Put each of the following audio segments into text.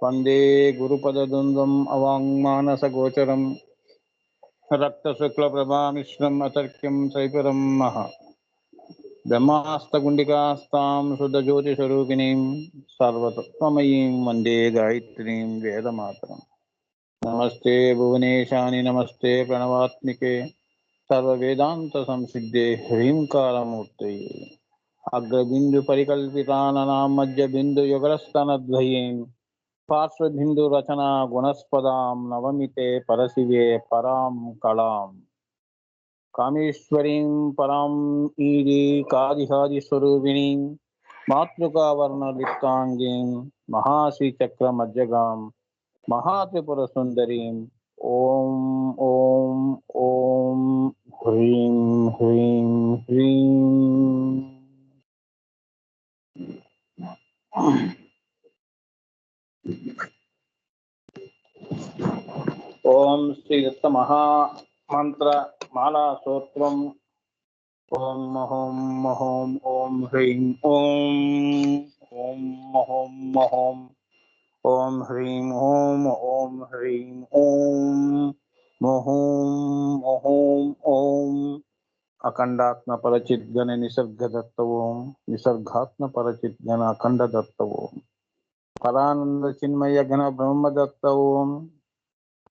వందే గురుపదద్వంద్వం అవాంగ్మానసగోచరం రక్తశుక్లప్రభామిశ్రం అతర్క్యం చైపురం మహా బ్రహ్మాస్తగుండికాస్తాం శుద్ధజ్యోతిస్వరూపిణీం సర్వతత్వమయీం వందే గాయత్రీం వేదమాతరం. నమస్తే భువనేశాని నమస్తే ప్రణవాత్మికే సర్వవేదాంత సంసిద్ధే హ్రీంకారమూర్తయే అగ్రబిందు పరికల్పితాననాం మధ్య బిందు యుగలస్తనద్వయీం పార్శ్వబిందు రచనా గుణస్పదాం నవమితే పరశివే పరాం కళాం కామేశ్వరీం పరాం ఈడి కాదిహాది స్వరూపిణీం మాతృకావర్ణలిప్తాంగీం మహాశ్రీచక్ర మధ్యగాం మహాత్రిపుర సుందరీం ఓం ఓం ఓం హ్రీం హ్రీం హ్రీం. ఓం శ్రీ దత్త మహామంత్ర మాలా స్తోత్రం. ఓం మహోం మహోం ఓం హ్రీం ఓం ఓం మహోం మహోం ఓం హ్రీం ఓం ఓం హ్రీం ఓం మహోం మహోం ఓం అఖండాత్మ పరచిద్గణ నిసర్గదత్త ఓం నిసర్గాత్మ పరచిద్గణ అఖండ దత్త ఓం పరానంద చిన్మయ గణ బ్రహ్మదత్త ఓం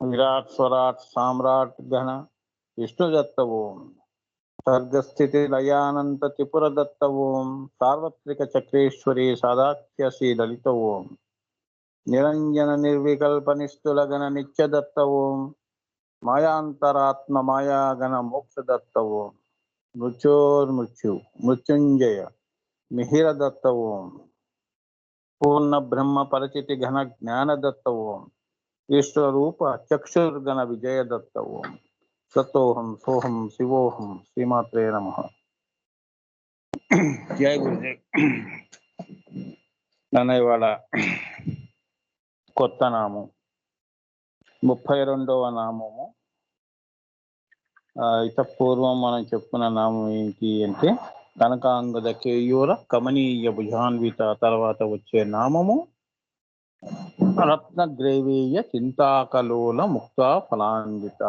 విరాట్ స్వరాట్ సామ్రాట్ గణ విష్ణుదత్త ఓం సర్గస్థితి లయానంత త్రిపుర దత్త ఓం సార్వత్రిక చక్రేశ్వరి సాదాఖ్య శ్రీ లలిత ఓం నిరంజన నిర్వికల్ప నిస్తుల గణ నిత్యదత్త ఓం మాయాంతరాత్మ మాయాగణ మోక్షదత్త ఓం మృత్యోర్మృత్యు మృత్యుంజయ మిహిర దత్త ఓం పూర్ణ బ్రహ్మ పరిచితి ఘన జ్ఞానదత్త ఓం విశ్వరూప చక్షుర్గణ విజయదత్త ఓం సతోహం సోహం శివోహం శ్రీమాత్రే నమః. జయ గురుదేవ్. నన్ను ఇవాళ కొత్త నామం 32వ నామము. ఇత పూర్వం మనం చెప్పుకున్న నామం ఏంటి అంటే కనకాంగద కేయూర కమనీయ భుజాన్విత. తర్వాత వచ్చే నామము రత్నగ్రేవీయ చింతాకలోల ముక్తా ఫలాన్విత.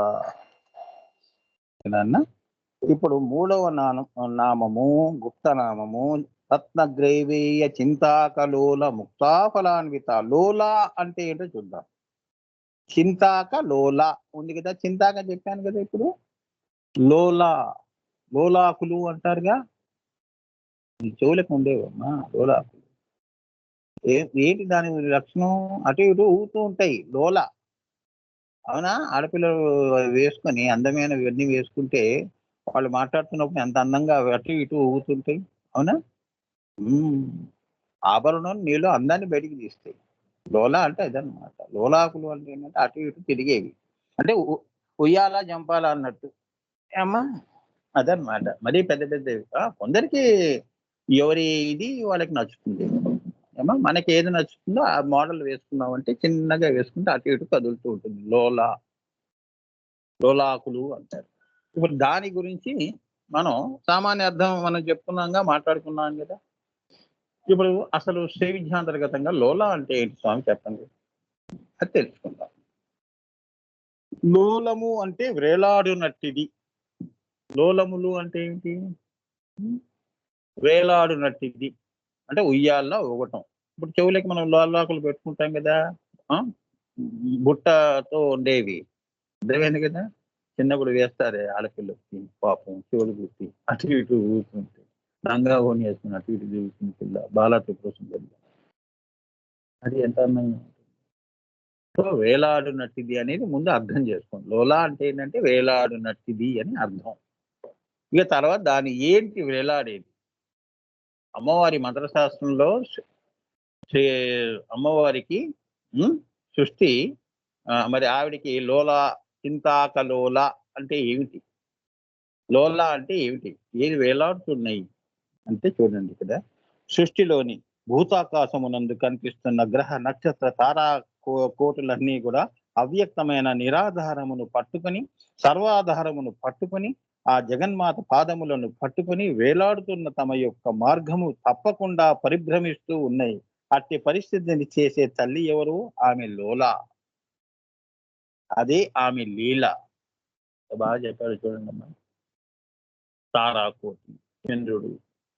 ఇప్పుడు 3వ నామము గుప్త నామము రత్నగ్రేవీయ చింతాకలోల ముక్తా ఫలాన్విత. లోల అంటే ఏంటో చూద్దాం. చింతాక లోల ఉంది కదా, చింతాక చెప్పాను కదా. ఇప్పుడు లోలా లోలాకులు అంటారుగా, చెవులకు ఉండేవమ్మా లోలాకులు. ఏంటి దాని లక్షణం? అటు ఇటు ఊగుతూ ఉంటాయి లోల. అవునా? ఆడపిల్లలు వేసుకొని అందమైన ఇవన్నీ వేసుకుంటే వాళ్ళు మాట్లాడుతున్నప్పుడు ఎంత అందంగా అటు ఇటు ఊగుతుంటాయి. అవునా? ఆభరణం నీళ్ళు అందాన్ని బయటికి తీస్తాయి. లోలా అంటే అదనమాట. లోలాకులు అంటే ఏంటంటే అటు ఇటు తిరిగేవి, అంటే ఉయ్యాల జంపాల అన్నట్టు అమ్మా. అదనమాట. మరీ పెద్ద పెద్దవి. కొందరికి ఎవరి ఇది వాళ్ళకి నచ్చుతుంది ఏమో. మనకి ఏది నచ్చుతుందో ఆ మోడల్ వేసుకున్నామంటే చిన్నగా వేసుకుంటే అటు ఇటు కదులుతూ ఉంటుంది. లోలాకులు అంటారు. ఇప్పుడు దాని గురించి మనం సామాన్య అర్థం మనం చెప్పుకున్నాంగా, మాట్లాడుకున్నాం కదా. ఇప్పుడు అసలు శ్రీ విద్యాంతర్గతంగా లోలా అంటే ఏంటి స్వామి చెప్పండి, అది తెలుసుకుందాం. లోలము అంటే వేలాడునట్టిది. లోలములు అంటే ఏంటి? వేలాడునట్టిది అంటే ఉయ్యాల్లో ఊగటం. ఇప్పుడు చెవులకి మనం లోలాకులు పెట్టుకుంటాం కదా, బుట్టతో ఉండేవి. అర్థమైంది కదా. చిన్నప్పుడు వేస్తారే ఆడపిల్లకి, పాపం చెవులు గుర్తి అటు ఇటు ఊగుతుంటే రంగా ఓని వేసుకుని అటు ఇటు దిగుతుంది పిల్ల, బాలా త్రిపురం. అది ఎంత అందంగా ఉంటుంది. సో వేలాడునట్టిది అనేది ముందు అర్థం చేసుకోండి. లోలా అంటే ఏంటంటే వేలాడునట్టిది అని అర్థం. ఇక తర్వాత దాని ఏంటి వేలాడేది? అమ్మవారి మంత్రశాస్త్రంలో అమ్మవారికి సృష్టి, మరి ఆవిడికి లోల చింతాకలోల అంటే ఏమిటి? లోల అంటే ఏమిటి? ఏది వేలాడుతున్నాయి అంటే చూడండి, ఇక్కడ సృష్టిలోని భూతాకాశమునందు కనిపిస్తున్న గ్రహ నక్షత్ర తారా కోటులన్నీ కూడా అవ్యక్తమైన నిరాధారమును పట్టుకొని, సర్వాధారమును పట్టుకొని, ఆ జగన్మాత పాదములను పట్టుకొని వేలాడుతున్న తమ యొక్క మార్గము తప్పకుండా పరిభ్రమిస్తూ ఉన్నాయి. అట్టి పరిస్థితిని చేసే తల్లి ఎవరు? ఆమె లోల. అదే ఆమె లీల. బాగా చెప్పారు చూడండమ్మా. తారాకోటి, చంద్రుడు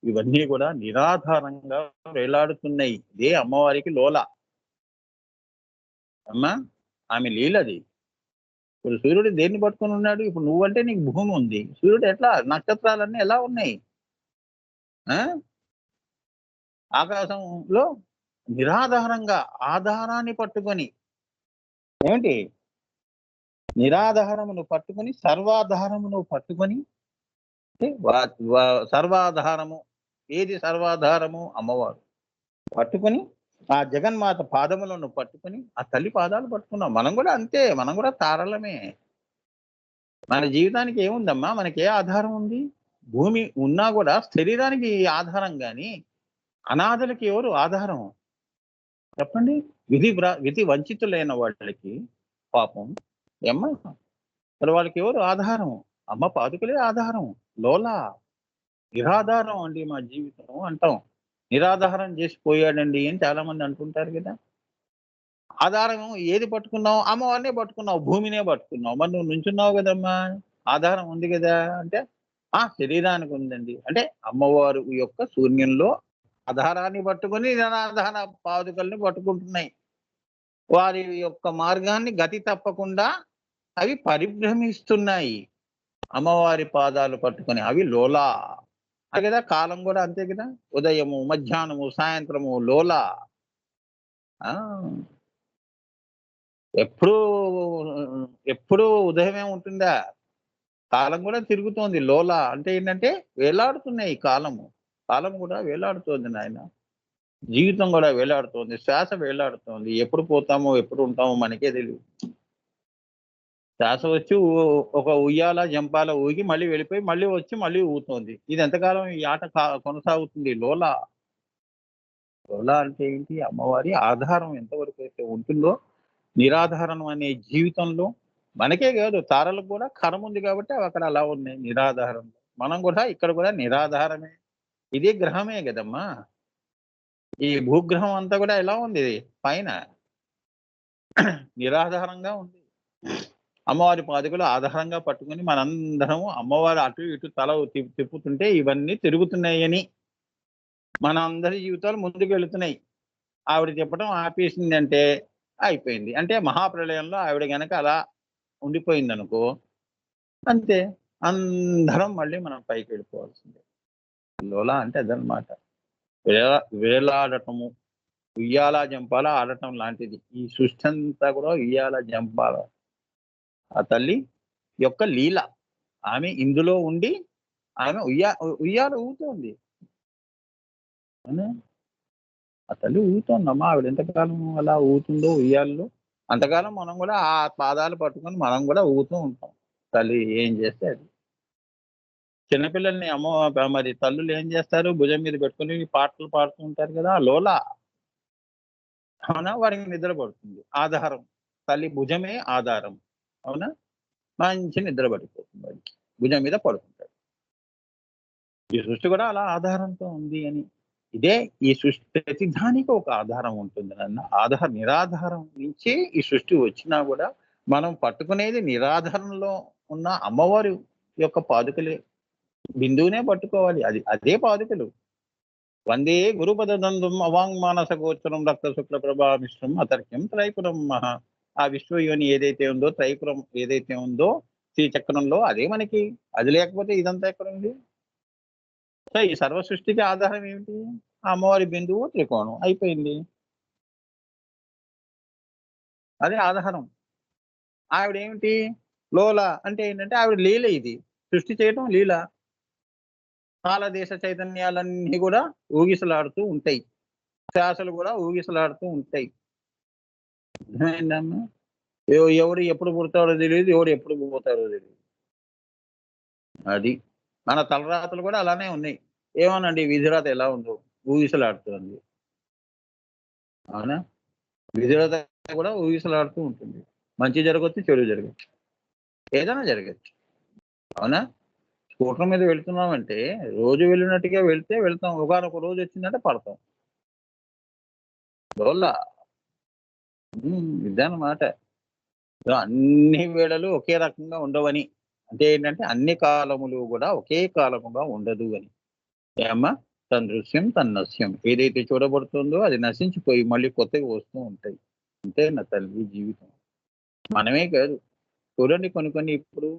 ఇవన్నీ కూడా నిరాధారంగా వేలాడుతున్నాయి. ఇదే అమ్మవారికి లోల. అమ్మా, ఆమె లీలది. ఇప్పుడు సూర్యుడు దేన్ని పట్టుకొని ఉన్నాడు? ఇప్పుడు నువ్వంటే నీకు భూమి ఉంది. సూర్యుడు ఎట్లా? నక్షత్రాలన్నీ ఎలా ఉన్నాయి? ఆ ఆకాశంలో నిరాధారంగా ఆధారాన్ని పట్టుకొని, ఏమిటి? నిరాధారమును పట్టుకొని సర్వాధారమును పట్టుకొని, అంటే సర్వాధారము. ఏది సర్వాధారము? అమ్మవారు. పట్టుకొని ఆ జగన్మాత పాదములను పట్టుకొని ఆ తల్లి పాదాలు పట్టుకున్నాం. మనం కూడా అంతే. మనం కూడా తారలమే. మన జీవితానికి ఏముందమ్మా? మనకి ఏ ఆధారం ఉంది? భూమి ఉన్నా కూడా శరీరానికి ఆధారం గాని అనాథలకి ఎవరు ఆధారం? చెప్పండి. విధి వంచితులైన వాళ్ళకి పాపం ఏమ్మా, మరి వాళ్ళకి ఎవరు ఆధారం? అమ్మ పాదుకులే ఆధారం. లోల నిరాధారం అండి మా జీవితం అంటాం. నిరాధారం చేసి పోయాడండి అని చాలా మంది అంటుంటారు కదా. ఆధారం ఏది పట్టుకున్నావు? అమ్మవారినే పట్టుకున్నావు, భూమినే పట్టుకున్నావు. మరి నువ్వు నుంచున్నావు కదమ్మా, ఆధారం ఉంది కదా అంటే, శరీరానికి ఉందండి. అంటే అమ్మవారు యొక్క శూన్యంలో ఆధారాన్ని పట్టుకొని నిరాధార పాదుకల్ని పట్టుకుంటున్నాయి. వారి యొక్క మార్గాన్ని గతి తప్పకుండా అవి పరిభ్రమిస్తున్నాయి. అమ్మవారి పాదాలు పట్టుకొని అవి లోలా. అంతే కదా, కాలం కూడా అంతే కదా. ఉదయము, మధ్యాహ్నము, సాయంత్రము లోల. ఆ ఎప్పుడూ ఎప్పుడూ ఉదయమే ఉంటుందా? కాలం కూడా తిరుగుతోంది. లోల అంటే ఏంటంటే వేలాడుతున్నాయి కాలము. కాలం కూడా వేలాడుతోంది నాయన. జీవితం కూడా వేలాడుతోంది. శ్వాస వేలాడుతోంది. ఎప్పుడు పోతామో, ఎప్పుడు ఉంటామో మనకే తెలీదు. శ్వాస వచ్చి ఒక ఉయ్యాల, జంపాల ఊగి మళ్ళీ వెళ్ళిపోయి, మళ్ళీ వచ్చి మళ్ళీ ఊగుతోంది. ఇది ఎంతకాలం ఈ ఆట కొనసాగుతుంది? లోల. లోల అంటే ఏంటి? అమ్మవారి ఆధారం ఎంతవరకైతే ఉంటుందో, నిరాధారం అనే జీవితంలో మనకే కాదు తారలకు కూడా కర్మ ఉంది కాబట్టి అవి అక్కడ అలా ఉన్నాయి నిరాధారం. మనం కూడా ఇక్కడ కూడా నిరాధారమే. ఇదే గ్రహమే కదమ్మా. ఈ భూగ్రహం అంతా కూడా ఎలా ఉంది? పైన నిరాధారంగా ఉంది. అమ్మవారి పాదుకలు ఆధారంగా పట్టుకుని మనందరము అమ్మవారు అటు ఇటు తల తిప్పుతుంటే ఇవన్నీ తిరుగుతున్నాయని మన అందరి జీవితాలు ముందుకు వెళుతున్నాయి. ఆవిడ చెప్పడం ఆపేసిందంటే అయిపోయింది. అంటే మహాప్రళయంలో ఆవిడ గనక అలా ఉండిపోయిందనుకో, అంతే. అందరం మళ్ళీ మనం పైకి వెళ్ళిపోవాల్సిందే. లోలా అంటే అదనమాట. వేలాడటము, ఉయ్యాల జంపాల ఆడటం లాంటిది. ఈ సృష్టి అంతా కూడా ఉయ్యాల జంపాల ఆ తల్లి యొక్క లీల. ఆమె ఇందులో ఉండి ఆమె ఉయ్యాల ఊగుతోంది. అవునా? ఆ తల్లి ఊగుతోందమ్మా. ఆవిడ ఎంతకాలం అలా ఊగుతుందో ఉయ్యాలలో, అంతకాలం మనం కూడా ఆ పాదాలు పట్టుకొని మనం కూడా ఊగుతూ ఉంటాం. తల్లి ఏం చేస్తే అది. చిన్నపిల్లల్ని మరి తల్లులు ఏం చేస్తారు? భుజం మీద పెట్టుకొని పాటలు పాడుతూ ఉంటారు కదా! లోల. అవునా? వాడికి నిద్ర పడుతుంది. ఆధారం. తల్లి భుజమే ఆధారం. అవునా? మంచి నిద్ర పట్టిపోతుంది వాడికి. భుజం మీద పడుకుంటాడు. ఈ సృష్టి కూడా అలా ఆధారంతో ఉంది అని. ఇదే ఈ సృష్టి ప్రతి దానికి ఒక ఆధారం ఉంటుంది నాన్న. నిరాధారం నుంచే ఈ సృష్టి వచ్చినా కూడా మనం పట్టుకునేది నిరాధారంలో ఉన్న అమ్మవారి యొక్క పాదుకలే. బిందువునే పట్టుకోవాలి. అదే పాదుకలు. వందే గురుపదదందుం అవాంగ్మానస గోచరం రక్త శుక్ల ప్రభామిశ్రం అతర్క్యం త్రైపురం మహా. ఆ విశ్వయోని ఏదైతే ఉందో, త్రైపురం ఏదైతే ఉందో శ్రీచక్రంలో అదే మనకి. అది లేకపోతే ఇదంతా ఎక్కడుంది? సో ఈ సర్వ సృష్టికి ఆధారం ఏమిటి? ఆ అమ్మవారి బిందువు, త్రికోణం అయిపోయింది. అదే ఆధారం. ఆవిడ ఏమిటి? లోల అంటే ఏంటంటే ఆవిడ లీల ఇది. సృష్టి చేయటం లీల. కాల దేశ చైతన్యాలన్నీ కూడా ఊగిసలాడుతూ ఉంటాయి. శ్వాసలు కూడా ఊగిసలాడుతూ ఉంటాయి. అర్థమైందమ్మా? ఎవడు ఎప్పుడు పుడతాడో తెలీదు. ఎవడు ఎప్పుడు పోతాడో తెలీదు. అది. మన తలరాతలు కూడా అలానే ఉన్నాయి. ఏమోనండి విధిరాత ఎలా ఉందో ఊగిసలాడుతోంది. అవునా? విధిరాత కూడా ఊగిసలాడుతూ ఉంటుంది. మంచి జరగొచ్చు, చెడు జరగొచ్చు. ఏదైనా జరగొచ్చు. అవునా? స్కూటర్ మీద వెళ్తున్నామంటే రోజు వెళ్ళినట్టుగా వెళ్తే వెళ్తాం. ఒకానొక రోజు వచ్చిందంటే పడతాం. లోలా. ఇదన్నమాట. అన్ని వేళలు ఒకే రకంగా ఉండవని. అంటే ఏంటంటే అన్ని కాలములు గూడా ఒకే కాలముగా ఉండదు అని. ఏమ్మా? తన తన్నస్యం. ఏదైతే చూడబడుతుందో అది నశించిపోయి మళ్ళీ కొత్తవి వస్తూ ఉంటాయి. అంతే నా తల్లి జీవితం. మనమే కాదు. చూడండి కొన్ని కొన్ని ఇప్పుడు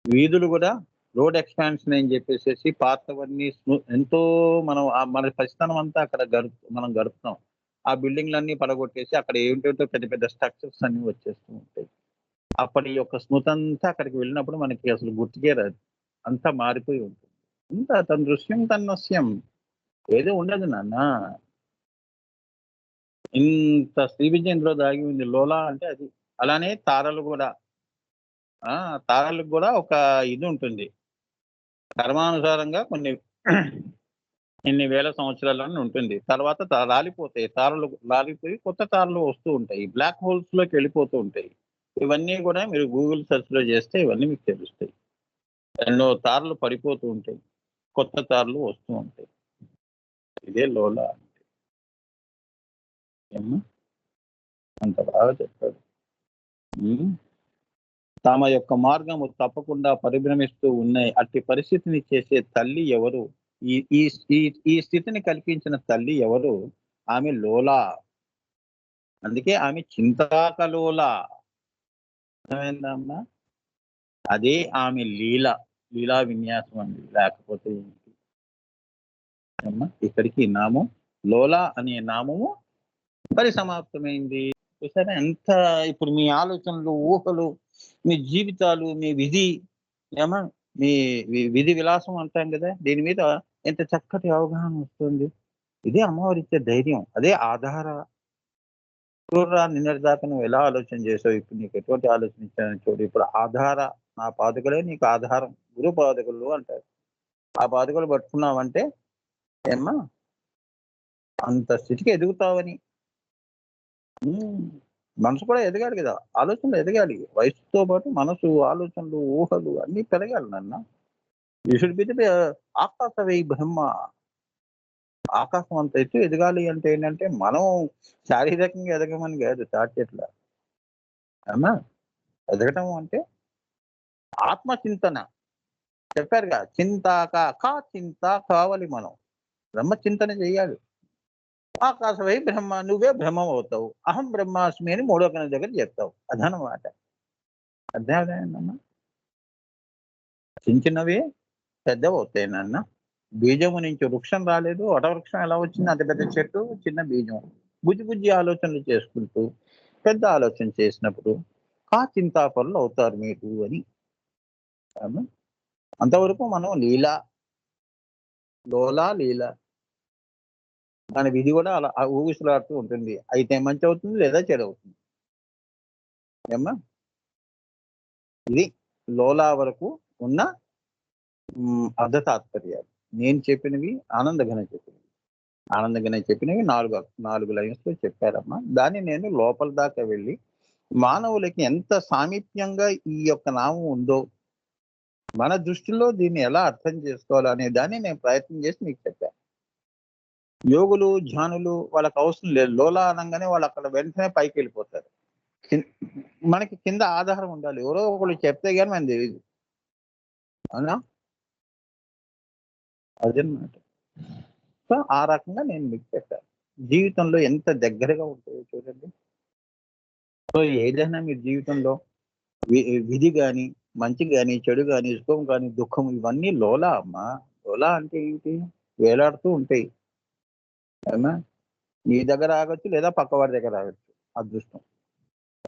వీధులు గూడా రోడ్ ఎక్స్‌పాన్షన్ అని జెప్పేసేసి పాతవన్నీ ఎంతో మనం మన పసితనం అంతా అక్కడ మనం గడుపుతాం. ఆ బిల్డింగ్‌లన్నీ పడగొట్టేసి అక్కడ ఏంటేంటో పెద్ద పెద్ద స్ట్రక్చర్స్ అన్నీ వచ్చేస్తూ ఉంటాయి. అప్పటి యొక్క స్మృతంతా అక్కడికి వెళ్ళినప్పుడు మనకి అసలు గుర్తుకే రాదు. అంతా మారిపోయి ఉంటుంది. అంతా తన దృశ్యం తన్నస్యం. ఏదో ఉండదు నాన్న. ఇంత శ్రీ విద్య ఇందులో దాగి ఉంది. లోలా అంటే అది. అలానే తారలు గూడా. ఆ! తారలకు గూడా ఒక ఇది ఉంటుంది. కర్మానుసారంగా కొన్ని ఇన్ని వేల సంవత్సరాలని ఉంటుంది. తర్వాత రాలిపోతాయి. తారలు రాలిపోయి కొత్త తారలు వస్తూ ఉంటాయి. బ్లాక్ హోల్స్‌లోకి వెళ్ళిపోతూ ఉంటాయి. ఇవన్నీ గూడా మీరు గూగుల్ సెర్చ్‌లో చేస్తే ఇవన్నీ మీకు తెలుస్తాయి. ఎన్నో తారలు పడిపోతూ ఉంటాయి. కొత్త తారలు వస్తూ ఉంటాయి. ఇదే లోలా. ఏమ్మా? అంత బాగా చెప్పాడు. హ్మ్. తమ యొక్క మార్గము తప్పకుండా పరిభ్రమిస్తూ ఉన్నాయి. అట్టి పరిస్థితిని చేసే తల్లి ఎవరు? ఈ ఈ ఈ ఈ స్థితిని కల్పించిన తల్లి ఎవరు? ఆమె లోలా. అందుకే ఆమె చింతాకలోల. అర్థమైందా అమ్మా? అదే ఆమె లీల. లీలా విన్యాసం అండి. లేకపోతే ఏంటి? అమ్మా ఇక్కడికి నామం లోల అనే నామము పరిసమాప్తమైంది. చూసారా ఎంత ఇప్పుడు మీ ఆలోచనలు, ఊహలు, మీ జీవితాలు, మీ విధి ఏమా మీ విధి విలాసం అంటాం గదా! దీని మీద ఎంత చక్కటి అవగాహన వస్తుంది. ఇదే అమ్మవారిచ్చే ధైర్యం. అదే ఆధార. చూడరా నిన్నటిదాకా నువ్వు ఎలా ఆలోచన చేసావు. ఇప్పుడు నీకు ఎటువంటి ఆలోచన ఇచ్చానో చూడు. ఇప్పుడు ఆధార నా పాదుకలే నీకు ఆధారం. గురు పాదుకలు అంటారు. ఆ పాదుకలు పట్టుకున్నావంటే ఏమ్మా అంత స్థితికి ఎదుగుతావని. హ్మ్. మనసు కూడా ఎదగాలి గదా! ఆలోచనలు ఎదగాలి. వయస్సుతో పాటు మనసు, ఆలోచనలు, ఊహలు అన్నీ పెరగాలి నాన్న. యూ షుడ్ బి ది ఆకాశవై బ్రహ్మ. ఆకాశం అంత ఎత్తు ఎదగాలి అంటే ఏంటంటే, మనం శారీరకంగా ఎదగమని గాదు తాటి చెట్ల. అమ్మా! ఎదగటం అంటే ఆత్మచింతన. చెప్పారుగా చింతాక చింత కావాలి మనం. బ్రహ్మ చింతన చేయాలి. ఆకాశవై బ్రహ్మ నువ్వే బ్రహ్మమవుతావు. అహం బ్రహ్మాస్మి అని మూడో కణ దగ్గర చెప్తావు. అదనమాట. అర్థమైందమ్మా? చిన్న చిన్నవి పెద్దవవుతాయి నాన్న. బీజము నుంచి వృక్షం రాలేదు. వటవృక్షం ఎలా వచ్చింది? అంత పెద్ద చెట్టు, చిన్న బీజం. బుజ్జి బుజ్జి ఆలోచనలు చేసుకుంటూ, పెద్ద ఆలోచన చేసినప్పుడు, చింతాపరులు అవుతారు మీరు అని. అవునా? అంతవరకు మనం లీల. మన విధి కూడా అలా ఊగిసలాడుతూ ఉంటుంది. అయితే మంచి అవుతుంది లేదా చెడవుతుంది. ఏమ్మా? ఇది లోలా వరకు ఉన్న అర్ధ తాత్పర్యాలు. నేను చెప్పినవి ఆనందఘన చెప్పినవి. ఆనందఘన చెప్పినవి 4 లైన్స్‌లో చెప్పారమ్మా. దాన్ని నేను లోపల దాకా వెళ్ళి మానవులకి ఎంత సామీప్యంగా ఈ యొక్క నామం ఉందో, మన దృష్టిలో దీన్ని ఎలా అర్థం చేసుకోవాలో అనే దాన్ని నేను ప్రయత్నం చేసి మీకు చెప్పా. యోగులు, ధ్యానులు వాళ్ళకి అవసరం లేదు. లోలా అనంగానే వాళ్ళక్కడ వెంటనే పైకెళ్ళిపోతారు. కిన్ మనకి కింద ఆధారం ఉండాలి. ఎవరో ఒకళ్ళు చెప్తే గాని మనకు తెలీదు. అవునా? అదనమాట. సో, ఆ రకంగా నేను మీకు చెప్పాను. జీవితంలో ఎంత దగ్గరగా ఉంటాయో చూడండి. సో, ఏదైనా మీ జీవితంలో వి విధి గాని, మంచి గాని, చెడు గాని, సుఖం గాని, దుఃఖం ఇవన్నీ లోలా అమ్మా. లోలా అంటే ఏంటి? వేలాడుతూ ఉంటాయి. అవునా? నీ దగ్గర ఆగొచ్చు లేదా పక్కవాడి దగ్గర ఆగొచ్చు. అదృష్టం.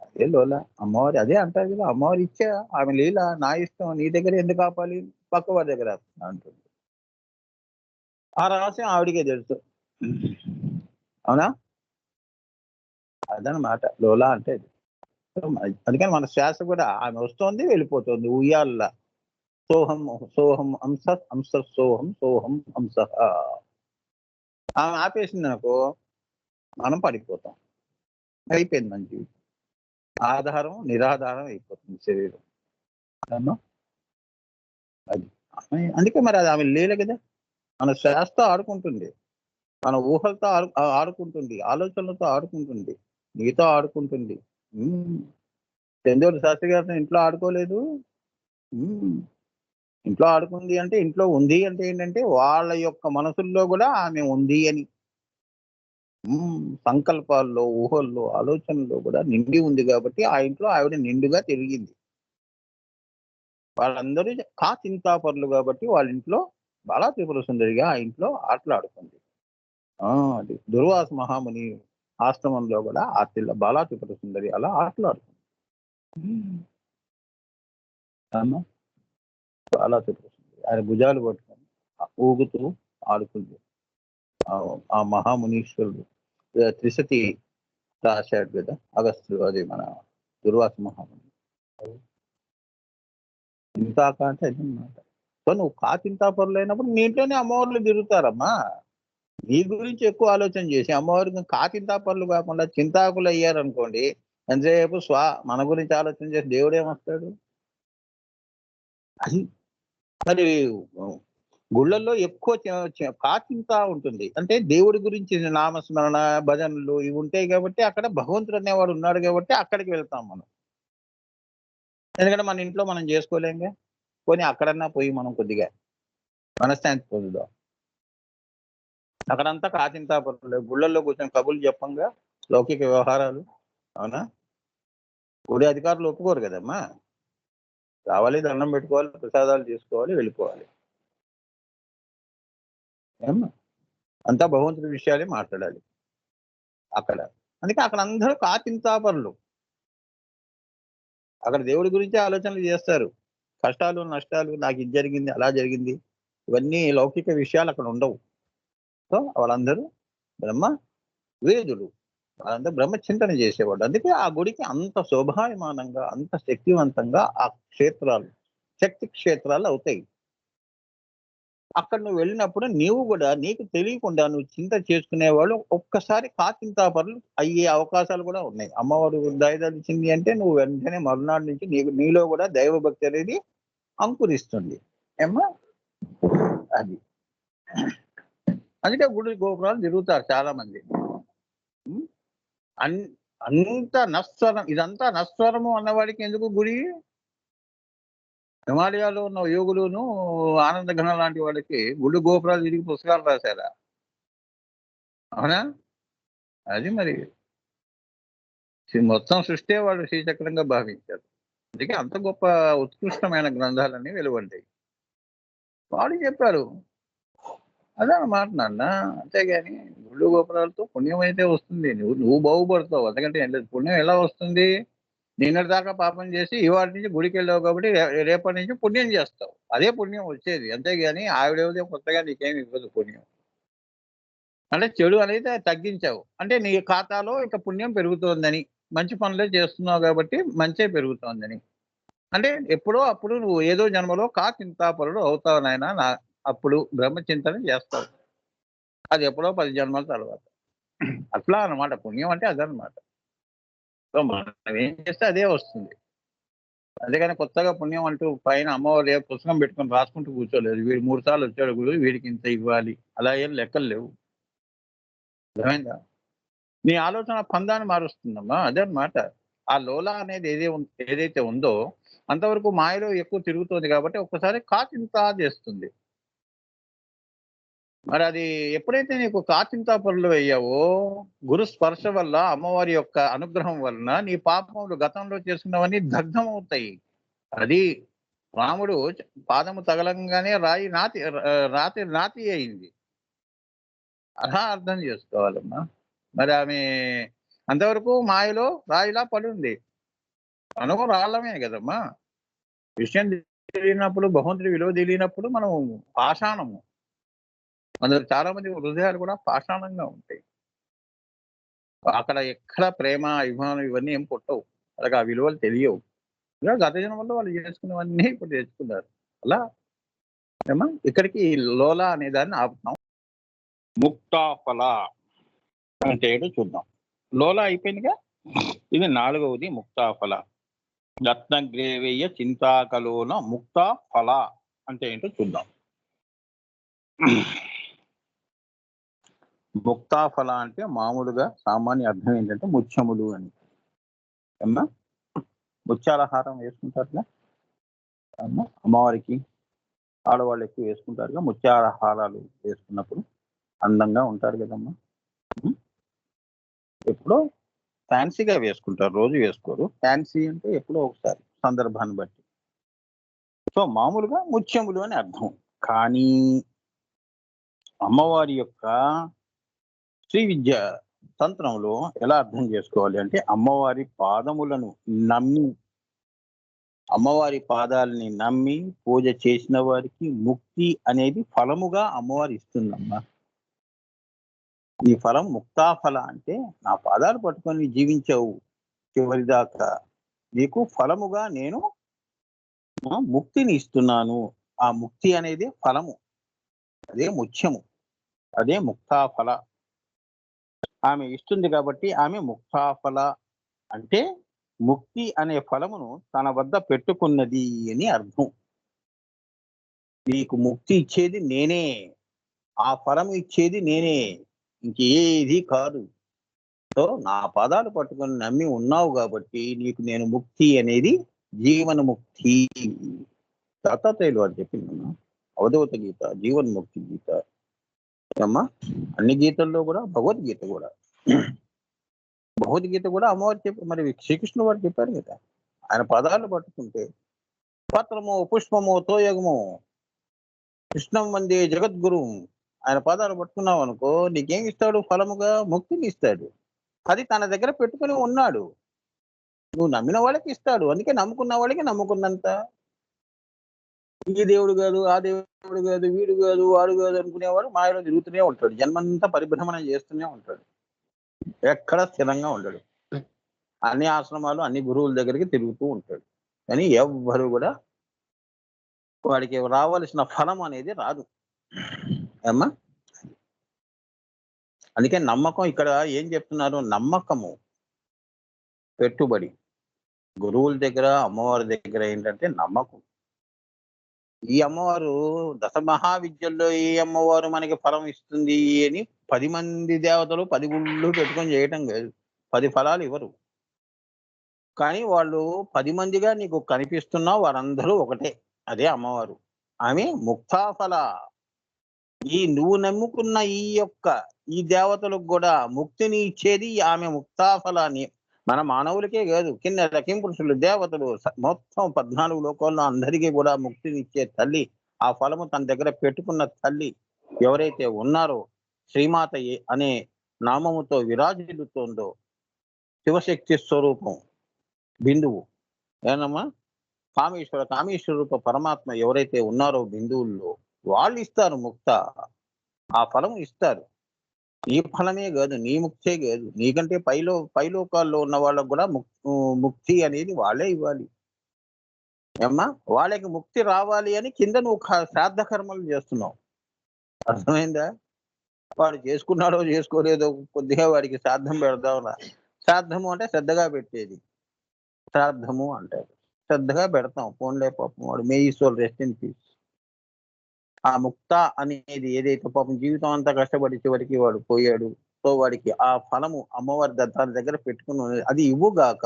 అదే లోలా. అమ్మవారి అదే అంటారు కదా! అమ్మవారి ఇచ్చ. ఆమె లీల. నా ఇష్టం. నీ దగ్గర ఎందుకు ఆపాలి? పక్కవాడి దగ్గర ఆపుతా అంటుంది. ఆ రహస్యం ఆవిడకే తెలుసు. అవునా? అదనమాట. లోలా అంటే అది. సో, అందుకని మన శ్వాస కూడా ఆమె వస్తోంది, వెళ్ళిపోతుంది ఉయ్యాలలా. సోహం, సోహం సోహం, సోహం హంసః. ఆమె ఆపేసిందనుకో మనం పడిపోతాం. అయిపోయింది మన జీవితం. ఆధారం, నిరాధారం అయిపోతుంది శరీరం. అమ్మా! అది. అందుకే మరి అది ఆమె లీల గదా! మన శ్వాసతో ఆడుకుంటుంది. మన ఊహలతో ఆడుకుంటుంది, ఆలోచనలతో ఆడుకుంటుంది, నీతో ఆడుకుంటుంది. చంద్రుడు శాస్త్రి గారితో ఇంట్లో ఆడుకోలేదు. ఇంట్లో ఆడుకుంది అంటే ఇంట్లో ఉంది అంటే ఏంటంటే వాళ్ళ యొక్క మనసుల్లో కూడా ఆమె ఉంది అని. సంకల్పాల్లో, ఊహల్లో, ఆలోచనల్లో కూడా నిండి ఉంది కాబట్టి ఆ ఇంట్లో ఆవిడ నిండుగా తిరిగింది. వాళ్ళందరూ చింతాపరులు కాబట్టి వాళ్ళ ఇంట్లో బాలా త్రిపుర సుందరిగా ఆ ఇంట్లో ఆటలాడుతుంది. అది దుర్వాస మహాముని ఆశ్రమంలో కూడా ఆ బాలా త్రిపుర సుందరి అలా ఆటలాడుతుంది. బాలా త్రిపుర సుందరి ఆయన భుజాలు పట్టుకొని ఊగుతూ ఆడుతుంది. ఆ మహామునీశ్వరుడు త్రిశతి రాశాడు కదా అగస్త్యుడు, అది మన దుర్వాస మహాముని. చింతాక అంటే అదనమాట. సో నువ్వు చింతాపరులు అయినప్పుడు మీ ఇంట్లోనే అమ్మవార్లు తిరుగుతారమ్మా. నీ గురించి ఎక్కువ ఆలోచన చేసి అమ్మవారికి చింతాపరులు కాకుండా చింతాకులు అయ్యారనుకోండి, ఎంతసేపు మన గురించి ఆలోచన చేసి దేవుడు ఏమొస్తాడు? అది మరి గుళ్ళల్లో ఎక్కువ చింత ఉంటుంది. అంటే దేవుడి గురించి నామస్మరణ, భజనలు ఇవి ఉంటాయి కాబట్టి అక్కడ భగవంతుడు అనేవాడు ఉన్నాడు కాబట్టి అక్కడికి వెళ్తాం మనం. ఎందుకంటే మన ఇంట్లో మనం చేసుకోలేంగా. పోనీ అక్కడన్నా పోయి మనం కొద్దిగా మనశ్శాంతి పొందుదాం. అక్కడంతా చింతాపరులు, గుళ్ళల్లో కూర్చొని కబుర్లు చెప్పంగా లౌకిక వ్యవహారాలు. అవునా? గుడి అధికారులు ఒప్పుకోరు కదమ్మా. రావాలి, దండం పెట్టుకోవాలి, ప్రసాదాలు తీసుకోవాలి, వెళ్ళిపోవాలి. ఏమ్మా అంతా భగవంతుడి విషయాలే మాట్లాడాలి అక్కడ. అందుకే అక్కడ అందరూ చింతాపరులు. అక్కడ దేవుడి గురించి ఆలోచనలు చేస్తారు. కష్టాలు, నష్టాలు, నాకు ఇది జరిగింది, అలా జరిగింది, ఇవన్నీ లౌకిక విషయాలు అక్కడ ఉండవు. సో వాళ్ళందరూ బ్రహ్మ వేదులు, వాళ్ళందరూ బ్రహ్మచింతన చేసేవాడు. అందుకే ఆ గుడికి అంత శోభాయమానంగా, అంత శక్తివంతంగా ఆ క్షేత్రాలు శక్తి క్షేత్రాలు అవుతాయి. అక్కడ నువ్వు వెళ్ళినప్పుడు నీవు కూడా నీకు తెలియకుండా నువ్వు చింత చేసుకునేవాళ్ళు ఒక్కసారి చింతాపరులు అయ్యే అవకాశాలు కూడా ఉన్నాయి. అమ్మవారు దయదలిచింది అంటే నువ్వు వెంటనే మరునాడు నుంచి నీలో కూడా దైవభక్తి అనేది అంకురిస్తుంది. ఏమ్మా అది. అందుకే గుడి గోపురాలు తిరుగుతారు చాలా మంది. అంత నస్వరం, ఇదంతా నస్వరము అన్నవాడికి ఎందుకు గుడి? హిమాలయాలో ఉన్న యోగులును ఆనంద ఘనం లాంటి వాళ్ళకి గుళ్ళు గోపురాలు తిరిగి పుస్తకాలు రాశారా? అవునా? అది మరి మొత్తం సృష్టి వాళ్ళు శ్రీచక్రంగా భావించారు. అందుకే అంత గొప్ప ఉత్కృష్టమైన గ్రంథాలన్నీ వెలువడ్డాయి. వాళ్ళు చెప్పారు. అదనమాట నాన్న. అంతేగాని గుళ్ళు గోపురాలతో పుణ్యం అయితే వస్తుంది. నువ్వు బాగుపడతావు. అందుకంటే పుణ్యం ఎలా వస్తుంది? నిన్నటి దాకా పాపం చేసి ఇవాళ నుంచి గుడికి వెళ్ళావు కాబట్టి రేపటి నుంచి పుణ్యం చేస్తావు. అదే పుణ్యం వచ్చేది. అంతేగాని ఆవిడేదో కొత్తగా నీకేమి ఇవ్వదు పుణ్యం. అంటే చెడు అనేది తగ్గించావు. అంటే నీ ఖాతాలో ఇక పుణ్యం పెరుగుతోందని. మంచి పనులే చేస్తున్నావు కాబట్టి మంచే పెరుగుతోందని. అంటే ఎప్పుడో అప్పుడు నువ్వు ఏదో జన్మలో చింతాపరుడు అవుతావు నాయనా. అప్పుడు బ్రహ్మచింతన చేస్తావు. అది ఎప్పుడో 10 జన్మల తర్వాత. అట్లా అన్నమాట. పుణ్యం అంటే అదనమాట. సో మనం ఏం చేస్తే అదే వస్తుంది. అందుకని కొత్తగా పుణ్యం అంటూ పైన అమ్మవారు ఏ పుస్తకం పెట్టుకొని రాసుకుంటూ కూర్చోలేదు. వీడు 3 సార్లు వచ్చాడు గురువు, వీడికి ఇంత ఇవ్వాలి, అలా ఏం లెక్కలు లేవు. అర్థమైందా? నీ ఆలోచన పందాన్ని మారుస్తుందమ్మా. అదనమాట. ఆ లోల అనేది ఏదైతే ఉందో అంతవరకు మాయలో ఎక్కువ తిరుగుతోంది కాబట్టి ఒక్కసారి చింత చేస్తుంది. మరి అది ఎప్పుడైతే నీకు చింతాపరులు అయ్యావో, గురు స్పర్శ వల్ల, అమ్మవారి యొక్క అనుగ్రహం వలన నీ పాపములు గతంలో చేసుకున్నవన్నీ దగ్ధం అవుతాయి. అది రాముడు పాదము తగలంగానే రాతి నాతి అయింది. అలా అర్థం చేసుకోవాలమ్మా. మరి ఆమె అంతవరకు మాయలో రాయిలా పడుంది. మనము రాళ్ళమే కదమ్మా. విషయం తెలియనప్పుడు, భగవంతుడి విలువ తెలియనప్పుడు మనం పాషాణము. అందులో చాలా మంది హృదయాలు కూడా పాషాణంగా ఉంటాయి. అక్కడ ఎక్కడ ప్రేమ, అభిమానం ఇవన్నీ ఏం పుట్టవు. వాళ్ళకి ఆ విలువలు తెలియవు. ఇలా గత జన్మలో వాళ్ళు చేసుకున్నవన్నీ ఇప్పుడు తెచ్చుకున్నారు. అలా ఏమా ఇక్కడికి లోల అనే దాన్ని ఆపుతాం. ముక్తాఫల అంటే ఏంటో చూద్దాం. లోల అయిపోయిందిగా. ఇది 4వది ముక్తాఫల. రత్నగ్రేవయ్య చింతాకలోన ముక్తాఫల అంటే ఏంటో చూద్దాం. ముక్తాఫల అంటే మామూలుగా సామాన్య అర్థం ఏంటంటే ముత్యములు అని. అమ్మా ముత్యాలహారం వేసుకుంటారుగా అమ్మా, అమ్మవారికి ఆడవాళ్ళు ఎక్కువ వేసుకుంటారుగా ముత్యాలహారాలు వేసుకున్నప్పుడు అందంగా ఉంటారు కదమ్మా. ఎప్పుడో ఫ్యాన్సీగా వేసుకుంటారు, రోజు వేసుకోరు. ఫ్యాన్సీ అంటే ఎప్పుడో ఒకసారి సందర్భాన్ని బట్టి. సో మామూలుగా ముత్యములు అని అర్థం. కానీ అమ్మవారి యొక్క శ్రీ విద్య తంత్రంలో ఎలా అర్థం చేసుకోవాలి అంటే అమ్మవారి పాదములను నమ్మి, అమ్మవారి పాదాలని నమ్మి పూజ చేసిన వారికి ముక్తి అనేది ఫలముగా అమ్మవారు ఇస్తుందమ్మా. ఈ ఫలం ముక్తాఫల అంటే నా పాదాలు పట్టుకొని జీవించావు చివరిదాకా, నీకు ఫలముగా నేను ముక్తిని ఇస్తున్నాను. ఆ ముక్తి అనేది ఫలము, అదే ముత్యము, అదే ముక్తాఫల. ఆమె ఇస్తుంది కాబట్టి ఆమె ముక్తాఫల అంటే ముక్తి అనే ఫలమును తన వద్ద పెట్టుకున్నది అని అర్థం. నీకు ముక్తి ఇచ్చేది నేనే, ఆ ఫలం ఇచ్చేది నేనే, ఇంకేది కాదు. సో నా పాదాలు పట్టుకొని నమ్మి ఉన్నావు కాబట్టి నీకు నేను ముక్తి అనేది జీవన ముక్తి. దత్తాత్రేయులు వారు చెప్పిందమ్మా, అవధూత గీత జీవన్ముక్తి గీత అమ్మా. అన్ని గీతల్లో కూడా భగవద్గీత కూడా, భగవద్గీత కూడా అమ్మవారు చెప్పి మరి శ్రీకృష్ణుడు వారు చెప్పారు కదా, ఆయన పదాలు పట్టుకుంటే పత్రము పుష్పము తోయగము కృష్ణం వందే జగద్గురు, ఆయన పాదాలు పట్టుకున్నావు అనుకో నీకేం ఇస్తాడు? ఫలముగా ముక్తిని ఇస్తాడు. అది తన దగ్గర పెట్టుకుని ఉన్నాడు, నువ్వు నమ్మిన వాళ్ళకి ఇస్తాడు. అందుకే నమ్ముకున్న వాళ్ళకి నమ్ముకున్నంత. ఈ దేవుడు కాదు, ఆ దేవుడు కాదు, వీడు కాదు, వాడు కాదు అనుకునేవాడు మాయలో తిరుగుతూనే ఉంటాడు, జన్మంతా పరిభ్రమణ చేస్తూనే ఉంటాడు, ఎక్కడ స్థిరంగా ఉండడు. అన్ని ఆశ్రమాలు అన్ని గురువుల దగ్గరికి తిరుగుతూ ఉంటాడు, కానీ ఎవ్వరు కూడా వాడికి రావాల్సిన ఫలం అనేది రాదు అమ్మా. అందుకే నమ్మకం ఇక్కడ ఏం చెప్తున్నారు? నమ్మకము, పెట్టుబడి. గురువుల దగ్గర అమ్మవారి దగ్గర ఏంటంటే నమ్మకం. ఈ అమ్మవారు దశ మహావిద్యల్లో ఈ అమ్మవారు మనకి ఫలం ఇస్తుంది అని 10 మంది దేవతలు 10 గుళ్ళు పెట్టుకొని చేయటం కాదు, 10 ఫలాలు ఇవ్వరు. కానీ వాళ్ళు 10 మందిగా నీకు కనిపిస్తున్నా వారందరూ ఒకటే, అదే అమ్మవారు. ఆమె ముక్తాఫల. ఈ నువ్వు నమ్ముకున్న ఈ దేవతలకు కూడా ముక్తిని ఇచ్చేది ఆమె ముక్తాఫలాన్ని. మన మానవులకే కాదు, కింద లకింపురుషులు దేవతలు మొత్తం 14 లోకాల్లో అందరికీ కూడా ముక్తిని ఇచ్చే తల్లి, ఆ ఫలము తన దగ్గర పెట్టుకున్న తల్లి ఎవరైతే ఉన్నారో, శ్రీమాత అనే నామముతో విరాజిల్లుతోందో శివశక్తి స్వరూపం బిందువు ఏనమ్మా, కామేశ్వర రూప పరమాత్మ ఎవరైతే ఉన్నారో బిందువుల్లో వాళ్ళు ఇస్తారు ముక్త, ఆ ఫలం ఇస్తారు. నీ ఫలమే కాదు, నీ ముక్తే కాదు, నీకంటే పైలోకాల్లో ఉన్న వాళ్ళకు కూడా ముక్తి అనేది వాళ్ళే ఇవ్వాలి ఏమ్మా. వాళ్ళకి ముక్తి రావాలి అని కింద నువ్వు శ్రాద్ధ కర్మలు చేస్తున్నావు, అర్థమైందా? వాడు చేసుకున్నాడో చేసుకోలేదో కొద్దిగా వాడికి శ్రాద్ధం పెడదావునా. శ్రాద్ధము అంటే శ్రద్ధగా పెట్టేది, శ్రాద్ధము అంటారు. శ్రద్ధగా పెడతాం, ఫోన్లే పాపం వాడు మే ఈశ్వర్ రెస్ట్ ఇన్ పీస్. ఆ ముక్త అనేది ఏదైతే పాపం జీవితం అంతా కష్టపడి చివరికి వాడు పోయాడు, సో వాడికి ఆ ఫలము అమ్మవారి దాని దగ్గర పెట్టుకుని అది ఇవ్వుగాక,